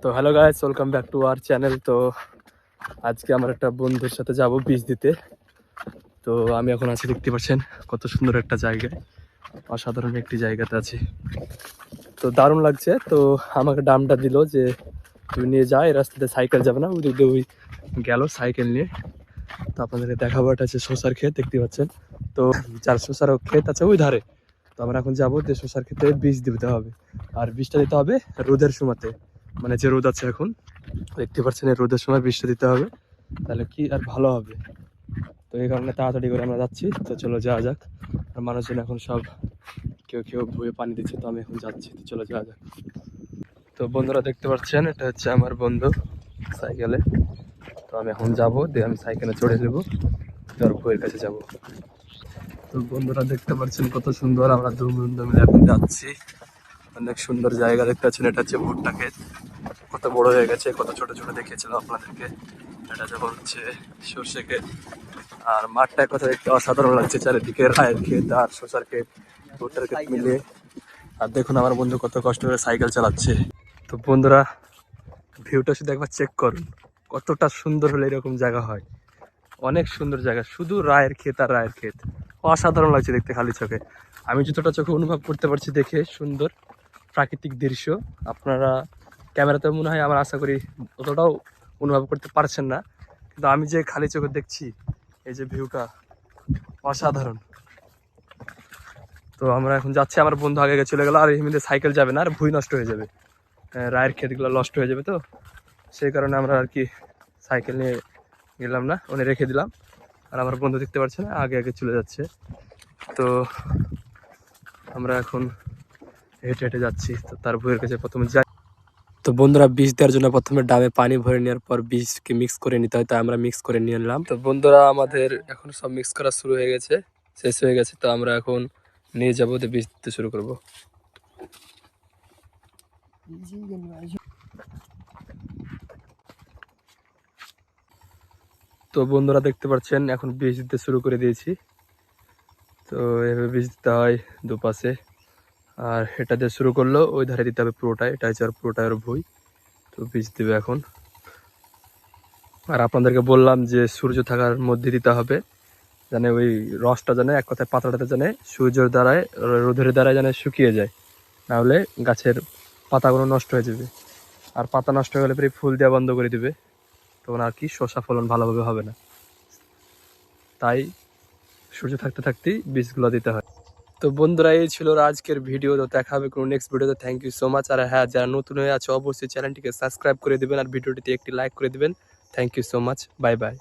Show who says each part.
Speaker 1: তো hello guys, welcome back to our channel. তো আজকে আমার একটা বন্ধুর সাথে যাব বীজ দিতে। তো আমি এখন আছি, দেখতে পাচ্ছেন কত সুন্দর একটা জায়গায়, অসাধারণ একটি জায়গাতে আছি। তো দারুণ লাগছে। তো আমাকে ডামটা দিল যে তুই নিয়ে যা, এই রাস্তাতে সাইকেল যাবে না, ওই দিক দিয়ে ওই গেল সাইকেল নিয়ে। তো আপনাদেরকে দেখাবো, এটা হচ্ছে শসার ক্ষেত, দেখতে পাচ্ছেন। তো যার শসার ক্ষেত আছে ওই ধারে, তো আমরা এখন যাবো যে শসার ক্ষেতে বীজ দিতে হবে। আর বীজটা দিতে হবে রোদের সময়তে, মানে যে রোদ আছে এখন, দেখতে পাচ্ছেন এই রোদের সময় বীজটা দিতে হবে, তাহলে কি আর ভালো হবে। তো এই কারণে তাড়াতাড়ি করে আমরা যাচ্ছি। তো চলো যাওয়া যাক। আর মানুষজন এখন সব কেউ কেউ ভুয়ে পানি দিচ্ছে, তো আমি এখন যাচ্ছি। তো চলো যাওয়া যাক। তো বন্ধুরা দেখতে পাচ্ছেন, এটা হচ্ছে আমার বন্ধু সাইকেলে। তো আমি এখন যাবো, দিয়ে আমি সাইকেলে চড়ে নেবো, তোর ভুয়ের কাছে যাব। তো বন্ধুরা দেখতে পাচ্ছেন কত সুন্দর, আমরা দু বন্ধু মিলে এখন যাচ্ছি। অনেক সুন্দর জায়গা দেখতে পাচ্ছেন। এটা হচ্ছে ভুট্টা ক্ষেত, কত বড় হয়ে গেছে, কত ছোট ছোট দেখিয়েছিলাম আপনাদেরকে। এটা যখন হচ্ছে সর্ষে ক্ষেত। আর মাঠটার কথা দেখতে অসাধারণ লাগছে, চারিদিকে রায়ের ক্ষেত আর শসার ক্ষেত, ভুট্টার ক্ষেত মিলিয়ে। আর দেখুন আমার বন্ধু কত কষ্ট করে সাইকেল চালাচ্ছে। তো বন্ধুরা ভিউটা শুধু একবার চেক করুন, কতটা সুন্দর হলে এরকম জায়গা হয়। অনেক সুন্দর জায়গা, শুধু রায়ের ক্ষেত আর রায়ের ক্ষেত, অসাধারণ লাগছে দেখতে খালি চোখে। আমি যতটা চোখে অনুভব করতে পারছি দেখে সুন্দর প্রাকৃতিক দৃশ্য, আপনারা ক্যামেরাতে মনে হয় আমার আশা করি অতটাও অনুভব করতে পারছেন না, কিন্তু আমি যে খালি চোখে দেখছি এই যে ভিউটা, অসাধারণ। তো আমরা এখন যাচ্ছি, আমার বন্ধু আগে আগে চলে গেল। আর এমনিতে সাইকেল যাবে না, আর ভুঁই নষ্ট হয়ে যাবে, রায়ের ক্ষেতগুলো নষ্ট হয়ে যাবে। তো সেই কারণে আমরা আর কি সাইকেল নিয়ে গেলাম না, ওনে রেখে দিলাম। আর আমার বন্ধু দেখতে পাচ্ছে না, আগে আগে চলে যাচ্ছে। তো আমরা এখন হেঁটে হেঁটে যাচ্ছি। তো তার বইয়ের কাছে প্রথমে যাই। তো বন্ধুরা বীজ দেওয়ার জন্য প্রথমে ডাবে পানি ভরে নেওয়ার পর বীজকে মিক্স করে নিতে হয়, তাই আমরা মিক্স করে নিয়ে নিলাম। তো বন্ধুরা আমাদের এখন সব মিক্স করা শুরু হয়ে গেছে, শেষ হয়ে গেছে। তো আমরা এখন নিয়ে যাবো, তো বীজ দিতে শুরু করবো। তো বন্ধুরা দেখতে পাচ্ছেন এখন বীজ দিতে শুরু করে দিয়েছি। তো এভাবে বীজ দিতে হয় দুপাশে। আর এটা দিয়ে শুরু করলো, ওই ধারে দিতে হবে পুরোটাই, এটা হচ্ছে আর পুরোটাই আর ভুঁই। তো বীজ দেবে এখন। আর আপনাদেরকে বললাম যে সূর্য থাকার মধ্যে দিতে হবে, যেন ওই রসটা যেন, এক কথায় পাতাটাতে যেন সূর্যের দ্বারায়, রোদের দ্বারায় যেন শুকিয়ে যায়, নাহলে গাছের পাতাগুলো নষ্ট হয়ে যাবে। আর পাতা নষ্ট হয়ে গেলে পরে ফুল দেওয়া বন্ধ করে দিবে, তখন আর কি শসা ফলন ভালোভাবে হবে না। তাই সূর্য থাকতে থাকতেই বীজগুলো দিতে হয়। তো বন্ধুরা এই ছিল আজকের ভিডিও। তো দেখা হবে কোনো নেক্সট ভিডিওতে। Thank you so much. আর হ্যাঁ, যারা নতুন হয়ে আছে অবশ্যই চ্যানেলটিকে সাবস্ক্রাইব করে দেবেন আর ভিডিওটিতে একটি লাইক করে দেবেন। Thank you so much, bye by.